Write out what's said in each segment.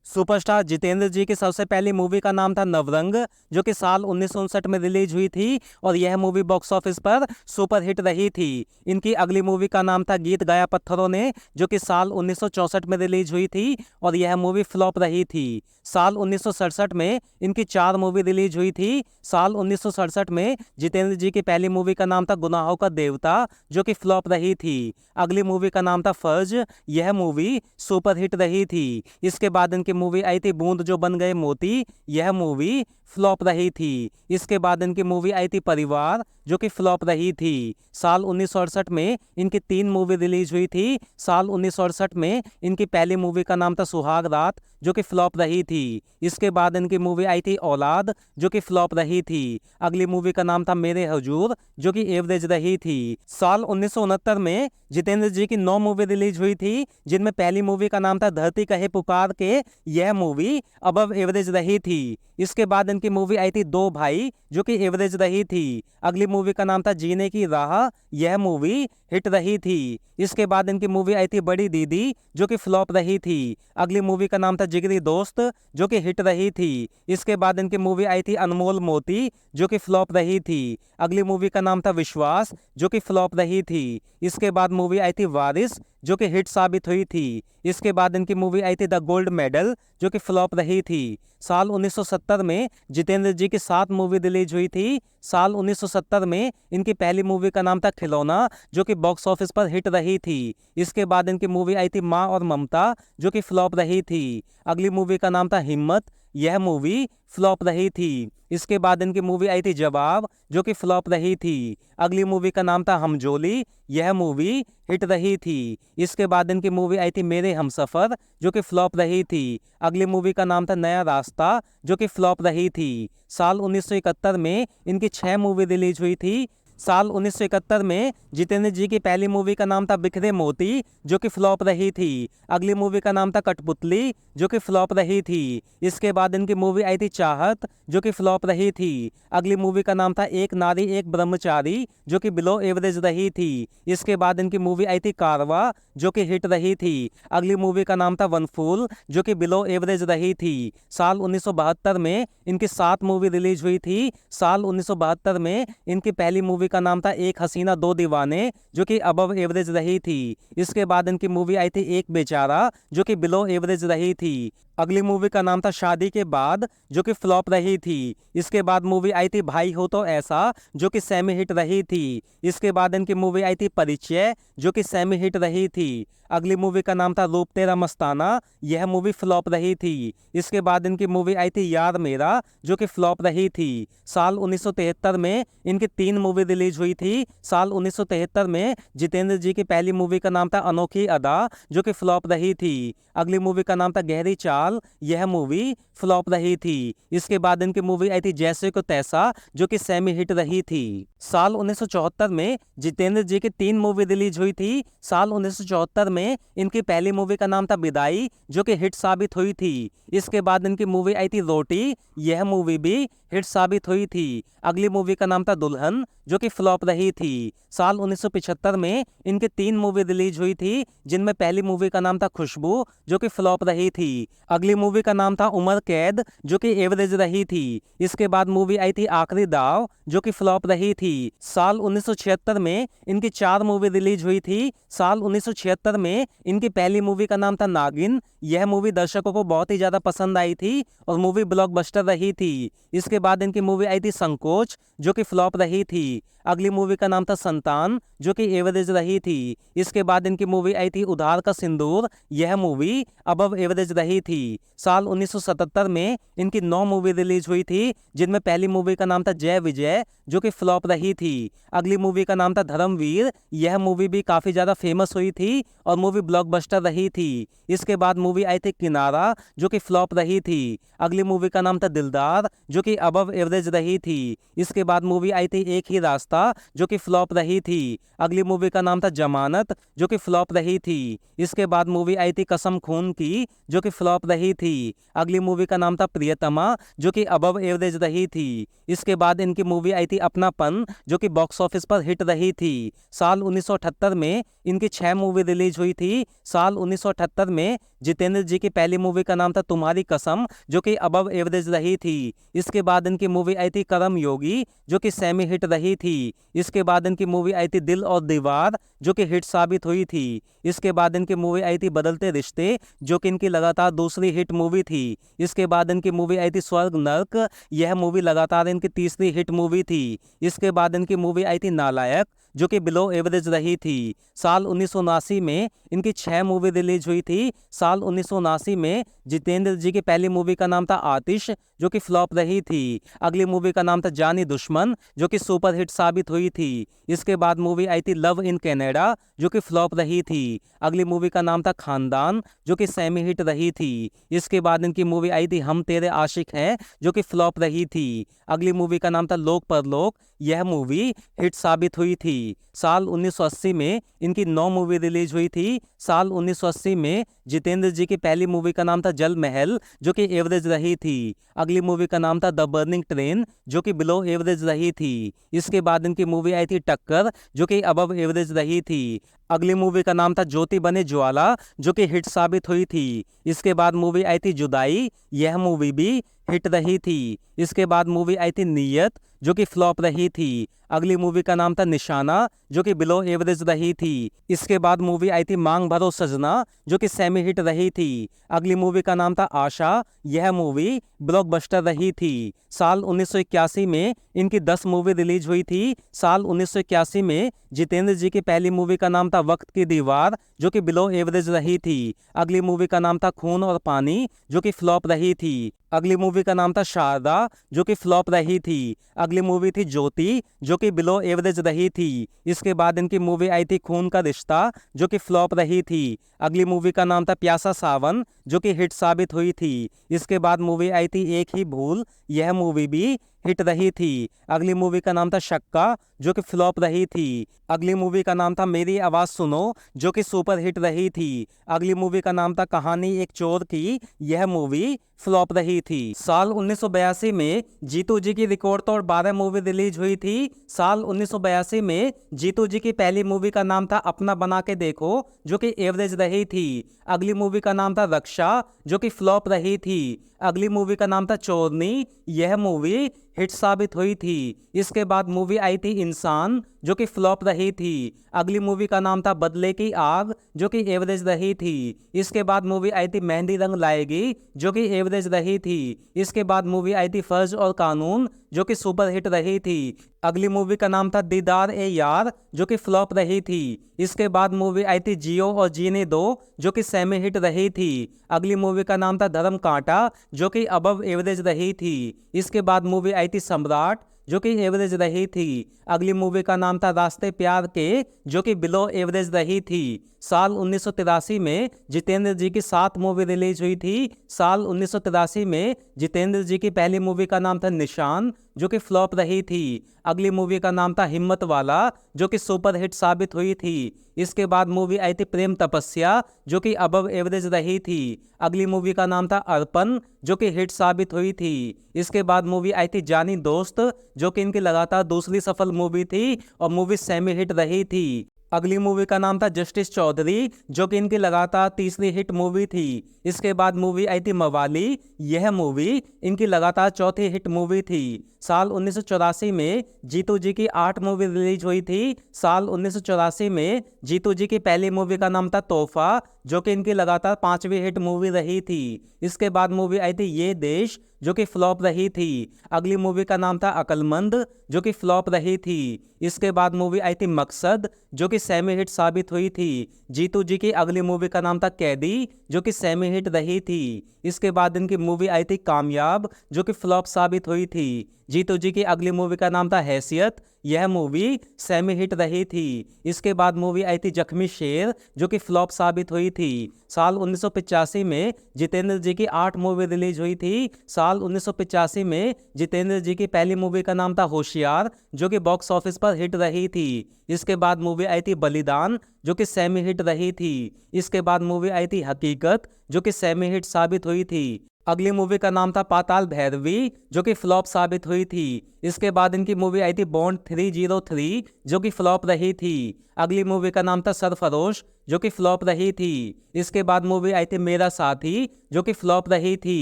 Superstar Jitendra जी की सबसे पहली मूवी का नाम था नवरंग, जो कि साल 1959 में रिलीज हुई थी और यह मूवी बॉक्स ऑफिस पर सुपर हिट रही थी। इनकी अगली मूवी का नाम था गीत गाया पत्थरों ने, जो कि साल 1964 में रिलीज हुई थी और यह मूवी फ्लॉप रही थी। साल 1967 में इनकी 4 मूवी रिलीज हुई थी। साल 1967 में जितेंद्र जी की पहली मूवी का नाम था गुनाहों का देवता, जो कि फ्लॉप रही थी। अगली मूवी का नाम था फर्ज, यह मूवी सुपर हिट रही थी। इसके बाद इनकी मूवी आई थी बूंद जो बन गए मोती, यह मूवी फ्लॉप रही थी। इसके बाद इनकी मूवी आई थी परिवार, जो कि फ्लॉप रही थी। साल 1968 में इनकी 3 मूवी रिलीज हुई थी। साल 1968 में इनकी पहली मूवी का नाम था सुहाग रात, जो कि फ्लॉप रही थी। इसके बाद इनकी मूवी आई थी औलाद, जो कि फ्लॉप रही थी। अगली मूवी का नाम था मेरे हजूर, जो कि एवरेज रही थी। साल 1969 में जितेंद्र जी की 9 मूवी रिलीज हुई थी, जिनमें पहली मूवी का नाम था धरती कहे पुकार के, यह मूवी अबव एवरेज रही थी। इसके बाद इनकी मूवी आई थी दो भाई, जो कि एवरेज रही थी। अगली मूवी का नाम था जीने की राह, यह मूवी हिट रही थी। इसके बाद इनकी मूवी आई थी बड़ी दीदी, जो कि फ्लॉप रही थी। अगली मूवी का नाम था जिगरी दोस्त, जो कि हिट रही थी। इसके बाद इनकी मूवी आई थी अनमोल मोती, जो कि फ्लॉप रही थी। अगली मूवी का नाम था विश्वास, जो कि फ्लॉप रही थी। इसके बाद मूवी आई थी वारिस, जो कि हिट साबित हुई थी। इसके बाद इनकी मूवी आई थी द गोल्ड मेडल, जो कि फ्लॉप रही थी। साल 1970 में जितेंद्र जी की 7 मूवी रिलीज हुई थी। साल 1970 में इनकी पहली मूवी का नाम था खिलौना, जो कि बॉक्स ऑफिस पर हिट रही थी। इसके बाद इनकी मूवी आई थी माँ और ममता, जो कि फ्लॉप रही थी। अगली मूवी का नाम था हिम्मत, यह मूवी फ्लॉप रही थी। इसके बाद इनकी मूवी आई थी जवाब, जो कि फ्लॉप रही थी। अगली मूवी का नाम था हमजोली, यह मूवी हिट रही थी। इसके बाद इनकी मूवी आई थी मेरे हमसफर, जो कि फ्लॉप रही थी। अगली मूवी का नाम था नया रास्ता, जो कि फ्लॉप रही थी। साल 1971 में इनकी 6 मूवी रिलीज हुई थी। साल 1971 में जितेंद्र जी की पहली मूवी का नाम था बिखरे मोती, जो कि फ्लॉप रही थी। अगली मूवी का नाम था कठपुतली, जो कि फ्लॉप रही थी। इसके बाद इनकी मूवी आई थी चाहत, जो कि फ्लॉप रही थी। अगली मूवी का नाम था एक नारी एक ब्रह्मचारी, जो कि बिलो एवरेज रही थी। इसके बाद इनकी मूवी आई थी कारवा, जो कि हिट रही थी। अगली मूवी का नाम था वनफूल, जो कि बिलो एवरेज रही थी। साल 1972 में इनकी 7 मूवी रिलीज हुई थी। साल 1972 में इनकी पहली मूवी का नाम था एक हसीना दो दीवाने, जो कि अबव एवरेज रही थी। इसके बाद इनकी मूवी आई थी एक बेचारा, जो कि बिलो एवरेज रही थी। अगली मूवी का नाम था शादी के बाद, जो कि फ्लॉप रही थी। इसके बाद मूवी आई थी भाई हो तो ऐसा, जो कि सेमी हिट रही थी। इसके बाद इनकी मूवी आई थी परिचय, जो कि सेमी हिट रही थी। अगली मूवी का नाम था रूप तेरा मस्ताना, यह मूवी फ्लॉप रही थी। इसके बाद इनकी मूवी आई थी यार मेरा, जो कि फ्लॉप रही थी। साल 1973 में इनकी 3 मूवी रिलीज हुई थी। साल 1973 में जितेंद्र जी की पहली मूवी का नाम था अनोखी अदा, जो कि फ्लॉप रही थी। अगली मूवी का नाम था गहरी चाल, यह मूवी फ्लॉप रही थी। इसके बाद इनकी मूवी आई थी जैसे को तैसा, जो कि सेमी हिट रही थी। साल 1974 में जितेंद्र जी की 3 मूवी रिलीज हुई थी। साल 1974 में इनकी पहली मूवी का नाम था विदाई, जो कि हिट साबित हुई थी। इसके बाद इनकी मूवी आई थी रोटी, यह मूवी भी हिट साबित हुई थी। अगली मूवी का नाम था दुल्हन, जो कि फ्लॉप रही थी। साल 1975 में इनकी 3 मूवी रिलीज हुई थी, जिनमें पहली मूवी का नाम था खुशबू, जो कि फ्लॉप रही थी। अगली मूवी का नाम था उमर कैद, जो कि एवरेज रही थी। इसके बाद मूवी आई थी आखिरी दाव, जो कि फ्लॉप रही थी। साल 1976 में इनकी 4 मूवी रिलीज हुई थी। साल 1976 में इनकी पहली मूवी का नाम था नागिन, यह मूवी दर्शकों को बहुत ही ज्यादा पसंद आई थी और मूवी ब्लॉकबस्टर रही थी। इसके बाद इनकी मूवी आई थी संकोच, जो कि फ्लॉप रही थी। अगली मूवी का नाम था संतान, जो कि एवरेज रही थी। इसके बाद इनकी मूवी आई थी उधार का सिंदूर, यह मूवी अबव एवरेज रही थी। साल 1977 में इनकी 9 मूवी रिलीज हुई थी, जिनमें पहली मूवी का नाम था जय विजय, जो कि फ्लॉप रही थी। अगली मूवी का नाम था धर्मवीर, यह मूवी भी काफी ज्यादा फेमस हुई थी और मूवी ब्लॉकबस्टर रही थी। इसके बाद मूवी आई थी किनारा, जो कि फ्लॉप रही थी। अगली मूवी का नाम था दिलदार, जो कि अबव एवरेज रही थी। इसके बाद मूवी आई थी एक ही रास्ता, था जो कि फ्लॉप रही थी। अगली मूवी का नाम था जमानत जो कि फ्लॉप रही थी। इसके बाद मूवी आई थी कसम खून की जो कि फ्लॉप रही थी। अगली मूवी का नाम था प्रियतमा जो कि अबव एवरेज रही थी। इसके बाद इनकी मूवी आई थी अपनापन जो कि बॉक्स ऑफिस पर हिट रही थी। साल 1978 में इनकी 6 मूवी रिलीज हुई थी। साल 1978 में जितेंद्र जी की पहली मूवी का नाम था तुम्हारी कसम जो कि अबव एवरेज रही थी। इसके बाद इनकी मूवी आई थी करम योगी जो कि सेमी हिट रही थी। इसके बाद इनकी मूवी आई थी दिल और दीवार जो कि हिट साबित हुई थी। इसके बाद इनकी मूवी आई थी बदलते रिश्ते जो कि इनकी लगातार दूसरी हिट मूवी थी। इसके बाद इनकी मूवी आई थी स्वर्ग नर्क, यह मूवी लगातार इनकी तीसरी हिट मूवी थी। इसके बाद इनकी मूवी आई थी नालायक जो कि बिलो एवरेज रही थी। साल 1979 में इनकी 6 मूवी रिलीज हुई थी। साल 1979 में जितेंद्र जी की पहली मूवी का नाम था आतिश जो कि फ्लॉप रही थी। अगली मूवी का नाम था जानी दुश्मन जो कि सुपर हिट साबित हुई थी। इसके बाद मूवी आई थी लव इन कनाडा जो कि फ्लॉप रही थी। अगली मूवी का नाम था खानदान जो कि सेमी हिट रही थी। इसके बाद इनकी मूवी आई थी हम तेरे आशिक हैं जो कि फ्लॉप रही थी। अगली मूवी का नाम था लोक परलोक, यह मूवी हिट साबित हुई थी। साल 1980 में इनकी 9 मूवी रिलीज हुई थी। साल 1980 में जितेंद्र जी की पहली मूवी का नाम था जल महल जो कि एवरेज रही थी। अगली मूवी का नाम था द बर्निंग ट्रेन जो कि बिलो एवरेज रही थी। इसके बाद इनकी मूवी आई थी टक्कर जो कि अबव एवरेज रही थी। अगली मूवी का नाम था ज्योति बने ज्वाला जो कि हिट साबित हुई थी। इसके बाद मूवी आई थी जुदाई, यह मूवी भी हिट रही थी। इसके बाद मूवी आई थी नीयत जो कि फ्लॉप रही थी। अगली मूवी का नाम था निशाना जो कि बिलो एवरेज रही थी। इसके बाद मूवी आई थी मांग भरो सजना जो कि सेमी हिट रही थी। अगली मूवी का नाम था आशा, यह मूवी ब्लॉकबस्टर रही थी। साल 1981 में इनकी 10 मूवी रिलीज हुई थी। साल 1981 में जितेंद्र जी की पहली मूवी का नाम था वक्त की दीवार जो कि बिलो एवरेज रही थी। अगली मूवी का नाम था खून और पानी जो कि फ्लॉप रही थी। अगली मूवी का नाम था शारदा जो कि फ्लॉप रही थी। अगली मूवी थी ज्योति जो कि बिलो एवरेज रही थी। इसके बाद इनकी मूवी आई थी खून का रिश्ता जो कि फ्लॉप रही थी। अगली मूवी का नाम था प्यासा सावन जो कि हिट साबित हुई थी। इसके बाद मूवी आई थी एक ही भूल, यह मूवी भी हिट रही थी। अगली मूवी का नाम था शक्का जो कि फ्लॉप रही थी। अगली मूवी का नाम था मेरी आवाज सुनो जो कि सुपर हिट रही थी। अगली मूवी का नाम था कहानी एक चोर की, यह मूवी फ्लॉप रही थी। साल 1982 में जीतू जी की रिकॉर्ड तोड़ 12 मूवी रिलीज हुई थी। साल 1982 में जीतू जी की पहली मूवी का नाम था अपना बना के देखो जो कि एवरेज रही थी। अगली मूवी का नाम था रक्षा जो कि फ्लॉप रही थी। अगली मूवी का नाम था चोरनी, यह मूवी हिट साबित हुई थी। इसके बाद मूवी आई थी इंसान जो कि फ्लॉप रही थी। अगली मूवी का नाम था बदले की आग जो कि एवरेज रही थी। इसके बाद मूवी आई थी मेहंदी रंग लाएगी जो कि एवरेज रही थी। इसके बाद मूवी आई थी फर्ज और कानून जो कि सुपर हिट रही थी। अगली मूवी का नाम था दीदार ए यार जो कि फ्लॉप रही थी। इसके बाद मूवी आई थी जियो और जीने दो जो कि सेमी हिट रही थी। अगली मूवी का नाम था धर्म कांटा जो कि अबव एवरेज रही थी। इसके बाद मूवी आई थी सम्राट जो कि एवरेज रही थी। अगली मूवी का नाम था रास्ते प्यार के जो कि बिलो एवरेज रही थी। साल 1983 में जितेंद्र जी की 7 मूवी रिलीज हुई थी। साल 1983 में जितेंद्र जी की पहली मूवी का नाम था निशान जो कि फ्लॉप रही थी। अगली मूवी का नाम था हिम्मत वाला जो कि सुपर हिट साबित हुई थी। इसके बाद मूवी आई थी प्रेम तपस्या जो कि अबव एवरेज रही थी। अगली मूवी का नाम था अर्पण जो कि हिट साबित हुई थी। इसके बाद मूवी आई थी जानी दोस्त जो कि इनकी लगातार दूसरी सफल मूवी थी और मूवी सेमी हिट रही थी। अगली मूवी का नाम था जस्टिस चौधरी जो कि इनकी लगातार तीसरी हिट मूवी थी। इसके बाद मूवी आई थी मवाली, यह मूवी इनकी लगातार चौथी हिट मूवी थी। साल 1984 में जीतू जी की 8 मूवी रिलीज हुई थी। साल 1984 में जीतू जी की पहली मूवी का नाम था तोहफा जो कि इनकी लगातार 5वीं हिट मूवी रही थी। इसके बाद मूवी आई थी ये देश जो कि फ्लॉप रही थी। अगली मूवी का नाम था अकलमंद जो कि फ्लॉप रही थी। इसके बाद मूवी आई थी मकसद जो कि सेमी हिट साबित हुई थी। जीतू जी की अगली मूवी का नाम था कैदी जो कि सेमी हिट रही थी। इसके बाद इनकी मूवी आई थी कामयाब जो कि फ्लॉप साबित हुई थी। जीतू जी की अगली मूवी का नाम था हैसियत, यह मूवी सेमी हिट रही थी। इसके बाद मूवी आई थी जख्मी शेर जो कि फ्लॉप साबित हुई थी। साल 1985 में जितेंद्र जी की 8 मूवी रिलीज हुई थी। साल 1985 में जितेंद्र जी की पहली मूवी का नाम था होशियार, जो कि बॉक्स ऑफिस पर हिट रही थी। इसके बाद मूवी आई थी बलिदान, जो कि सेमी हिट रही थी। इसके बाद मूवी आई थी हकीकत, जो कि सेमी हिट साबित हुई थी। अगली मूवी का नाम था पाताल भैरवी, जो कि फ्लॉप साबित हुई थी। इसके बाद इनकी मूवी आई थी बॉन्ड 303, जो कि फ्लॉप रही थी। अगली मूवी का नाम था सरफरोश, जो कि फ्लॉप रही थी। इसके बाद मूवी आई थी मेरा साथी, जो कि फ्लॉप रही थी।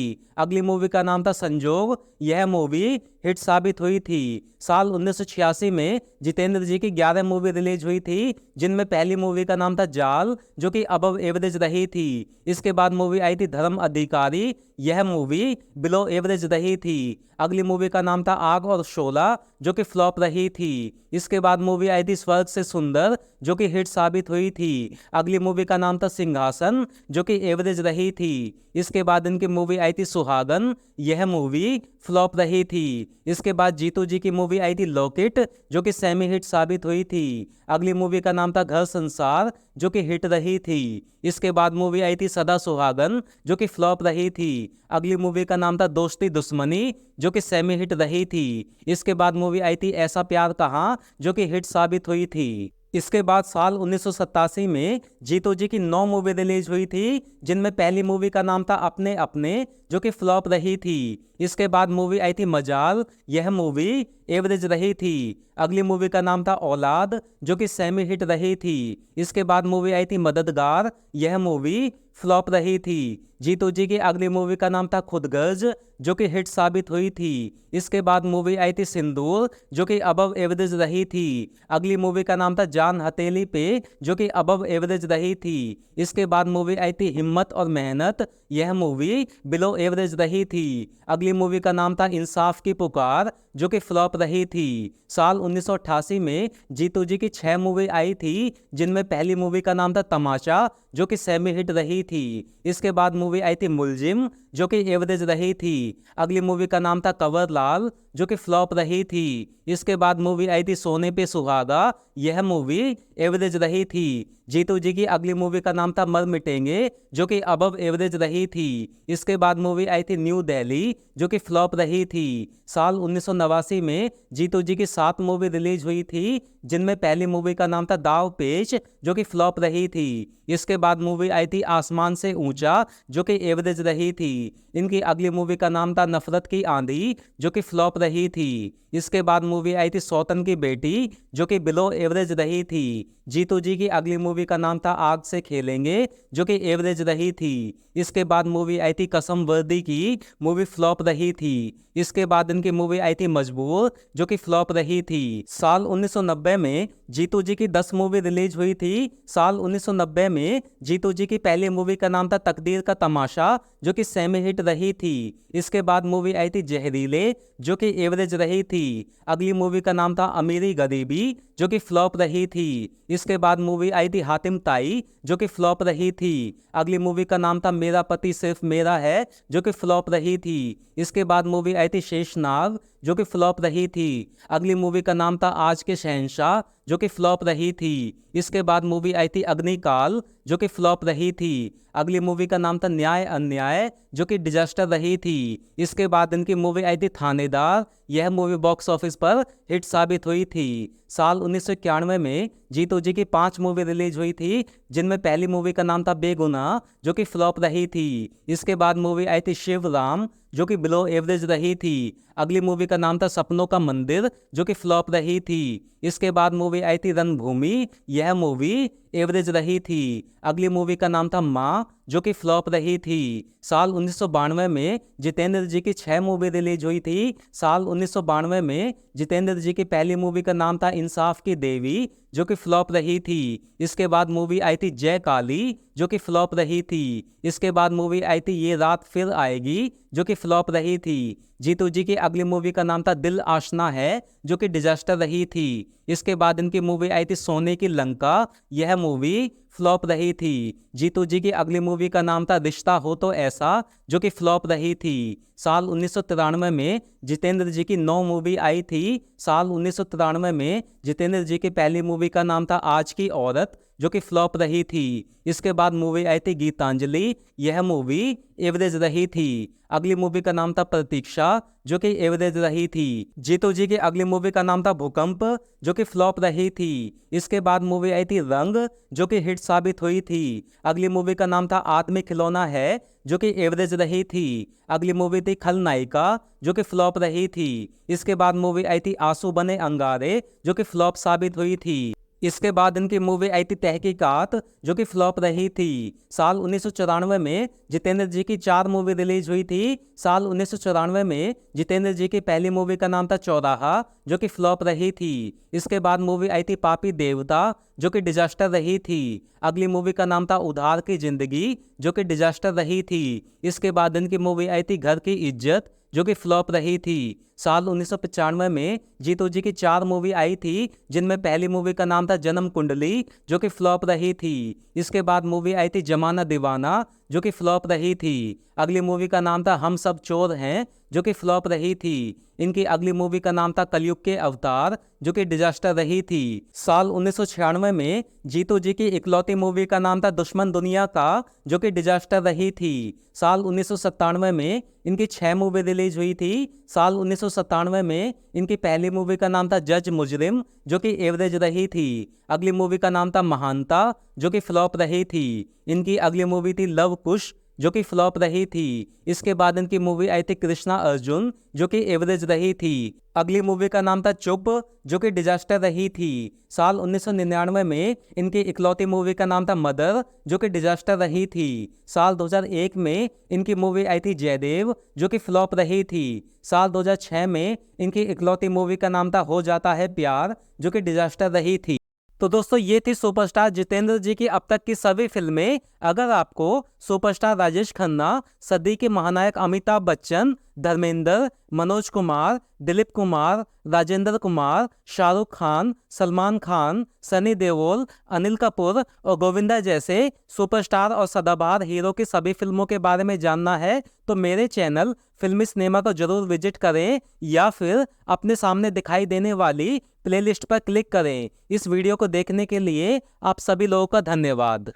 अगली मूवी का नाम था संजोग, यह मूवी हिट साबित हुई थी। साल 1986 में जितेंद्र जी की 11 मूवी रिलीज हुई थी, जिनमें पहली मूवी का नाम था जाल, जो कि अबव एवरेज रही थी। इसके बाद मूवी आई थी धर्म अधिकारी, यह मूवी बिलो एवरेज रही थी। अगली मूवी का नाम था आग और शोला, जो कि फ्लॉप रही थी। इसके बाद मूवी आई थी स्वर्ग से सुंदर, जो कि हिट साबित हुई थी। अगली मूवी का नाम था सिंहासन, जो कि एवरेज रही थी। इसके बाद इनकी मूवी आई थी सुहागन, यह मूवी फ्लॉप रही थी। इसके बाद जीतू जी की मूवी आई थी लॉकेट, जो कि सेमी हिट साबित हुई थी। अगली मूवी का नाम था घर संसार, जो कि हिट रही थी। इसके बाद मूवी आई थी सदा सुहागन, जो कि फ्लॉप रही थी। अगली मूवी का नाम था दोस्ती दुश्मनी, जो कि सेमी हिट रही थी। इसके बाद मूवी आई थी ऐसा प्यार कहाँ, जो कि हिट साबित हुई थी। इसके बाद साल 1987 में जीतू जी की 9 मूवी रिलीज हुई थी, जिनमें पहली मूवी का नाम था अपने अपने, जो कि फ्लॉप रही थी। इसके बाद मूवी आई थी मजाल, यह मूवी एवरेज रही थी। अगली मूवी का नाम था औलाद, जो कि सेमी हिट रही थी। इसके बाद मूवी आई थी मददगार, यह मूवी फ्लॉप रही थी। जीतू जी की अगली मूवी का नाम था खुदगर्ज, जो कि हिट साबित हुई थी। इसके बाद मूवी आई थी सिंदूर, जो कि अबव एवरेज रही थी। अगली मूवी का नाम था जान हथेली पे, जो कि अबव एवरेज रही थी। इसके बाद मूवी आई थी हिम्मत और मेहनत, यह मूवी बिलो एवरेज रही थी। अगली मूवी का नाम था इंसाफ की पुकार, जो कि फ्लॉप रही थी। साल 1988 में जीतू जी की 6 मूवी आई थी, जिनमें पहली मूवी का नाम था तमाशा, जो कि सेमी हिट रही थी। इसके बाद मूवी आई थी मुलजिम, जो कि एवरेज रही थी। अगली मूवी का नाम था कंवरलाल, जो कि फ्लॉप रही थी। इसके बाद मूवी आई थी सोने पे सुहागा, यह मूवी एवरेज रही थी। जीतू जी की अगली मूवी का नाम था मर मिटेंगे, जो कि अबव एवरेज रही थी। इसके बाद मूवी आई थी न्यू दिल्ली, जो कि फ्लॉप रही थी। साल 1989 में जीतू जी की 7 मूवी रिलीज हुई थी, जिनमें पहली मूवी का नाम था दाव पेच, जो कि फ्लॉप रही थी। इसके बाद मूवी आई थी आसमान से ऊंचा, जो कि एवरेज रही थी। इनकी अगली मूवी का नाम था नफरत की आंधी, जो कि फ्लॉप रही थी। इसके बाद मूवी आई थी सौतन की बेटी, जो कि बिलो एवरेज रही थी। जीतू जी की अगली मूवी का नाम था आग से खेलेंगे, जो कि एवरेज रही थी। इसके बाद मूवी आई थी कसम वर्दी की, मूवी फ्लॉप रही थी। इसके बाद इनकी मूवी आई थी मजबूर, जो कि फ्लॉप रही थी। साल 1990 में जीतू जी की 10 मूवी रिलीज हुई थी। साल 1990 में जीतू जी की पहली मूवी का नाम था तकदीर का तमाशा, जो कि सेमी हिट रही थी। इसके बाद मूवी आई थी जहरीले, जो कि एवरेज रही थी। अगली मूवी का नाम था अमीरी गरीबी, जो कि फ्लॉप रही थी। इसके बाद मूवी आई थी हातिम ताई, जो कि फ्लॉप रही थी। अगली मूवी का नाम था मेरा पति सिर्फ मेरा है, जो कि फ्लॉप रही थी। इसके बाद मूवी आई थी शेषनाग, जो कि फ्लॉप रही थी। अगली मूवी का नाम था आज के शहंशाह, जो कि फ्लॉप रही थी। इसके बाद मूवी आई थी अग्निकाल, जो कि फ्लॉप रही थी। अगली मूवी का नाम था न्याय अन्याय, जो कि डिजास्टर रही थी। इसके बाद इनकी मूवी आई थी थानेदार, यह मूवी बॉक्स ऑफिस पर हिट साबित हुई थी। साल 1991 में जीतू जी की 5 मूवी रिलीज हुई थी, जिनमें पहली मूवी का नाम था बेगुनाह, जो कि फ्लॉप रही थी। इसके बाद मूवी आई थी शिवराम, जो कि बिलो एवरेज रही थी। अगली मूवी का नाम था सपनों का मंदिर, जो कि फ्लॉप रही थी। इसके बाद मूवी आई थी रणभूमि, यह मूवी एवरेज रही थी। अगली मूवी का नाम था माँ, जो कि फ्लॉप रही थी। साल 1992 में जितेंद्र जी की 6 मूवी रिलीज हुई थी। साल 1992 में जितेंद्र जी की पहली मूवी का नाम था इंसाफ की देवी, जो कि फ्लॉप रही थी। इसके बाद मूवी आई थी जय काली, जो कि फ्लॉप रही थी। इसके बाद मूवी आई थी ये रात फिर आएगी, जो कि फ्लॉप रही थी। जीतू जी की अगली मूवी का नाम था दिल आशना है, जो कि डिजास्टर रही थी। इसके बाद इनकी मूवी आई थी सोने की लंका, यह मूवी फ्लॉप रही थी। जीतू जी की अगली मूवी का नाम था रिश्ता हो तो ऐसा, जो कि फ्लॉप रही थी। साल 1993 में जितेंद्र जी की 9 मूवी आई थी। साल 1993 में जितेंद्र जी की पहली मूवी का नाम था आज की औरत, जो कि फ्लॉप रही थी। इसके बाद मूवी आई थी गीतांजलि, यह मूवी एवरेज रही थी। अगली मूवी का नाम था प्रतीक्षा, जो कि एवरेज रही थी। जीतू जी की अगली मूवी का नाम था भूकंप, जो कि फ्लॉप रही थी। इसके बाद मूवी आई थी रंग, जो कि हिट साबित हुई थी। अगली मूवी का नाम था आदमी खिलौना है, जो कि एवरेज रही थी। अगली मूवी थी खलनायिका, जो कि फ्लॉप रही थी। इसके बाद मूवी आई थी आंसू बने अंगारे, जो कि फ्लॉप साबित हुई थी। इसके बाद इनकी मूवी आई थी तहकीकात, जो कि फ्लॉप रही थी। साल 1994 में जितेंद्र जी की 4 मूवी रिलीज हुई थी। साल 1994 में जितेंद्र जी की पहली मूवी का नाम था चौराहा, जो कि फ्लॉप रही थी। इसके बाद मूवी आई थी पापी देवता, जो कि डिजास्टर रही थी। अगली मूवी का नाम था उधार की जिंदगी, जो कि डिजास्टर रही थी। इसके बाद इनकी मूवी आई थी घर की इज्जत, जो कि फ्लॉप रही थी। साल 1995 में जीतू जी की 4 मूवी आई थी, जिनमें पहली मूवी का नाम था जन्म कुंडली, जो कि फ्लॉप रही थी। इसके बाद मूवी आई थी जमाना दीवाना, जो कि फ्लॉप रही थी। अगली मूवी का नाम था हम सब चोर हैं, जो कि फ्लॉप रही थी। इनकी अगली मूवी का नाम था कलयुग के अवतार, जो कि डिजास्टर रही थी। साल 1996 में जीतू जी की इकलौती मूवी का नाम था दुश्मन दुनिया का, जो कि डिजास्टर रही थी। साल 1997 में इनकी 6 मूवी रिलीज हुई थी। साल 1997 में इनकी पहली मूवी का नाम था जज मुजरिम, जो कि एवरेज रही थी। अगली मूवी का नाम था महानता, जो कि फ्लॉप रही थी। इनकी अगली मूवी थी लव कुश, जो कि फ्लॉप रही थी। इसके बाद इनकी मूवी आई थी कृष्णा अर्जुन, जो कि एवरेज रही थी। अगली मूवी का नाम था चुप, जो कि डिजास्टर रही थी। साल 1999 में इनकी इकलौती मूवी का नाम था मदर, जो कि डिजास्टर रही थी। साल 2001 में इनकी मूवी आई थी जयदेव, जो कि फ्लॉप रही थी। साल 2006 में इनकी इकलौती मूवी का नाम था हो जाता है प्यार, जो कि डिजास्टर रही थी। तो दोस्तों ये थी सुपरस्टार जितेंद्र जी की अब तक की सभी फिल्में। अगर आपको सुपरस्टार राजेश खन्ना, सदी के महानायक अमिताभ बच्चन, धर्मेंद्र, मनोज कुमार, दिलीप कुमार, राजेंद्र कुमार, शाहरुख खान, सलमान खान, सनी देओल, अनिल कपूर और गोविंदा जैसे सुपरस्टार और सदाबहार हीरो की सभी फिल्मों के बारे में जानना है, तो मेरे चैनल फिल्मी सिनेमा को जरूर विजिट करें या फिर अपने सामने दिखाई देने वाली प्लेलिस्ट पर क्लिक करें। इस वीडियो को देखने के लिए आप सभी लोगों का धन्यवाद।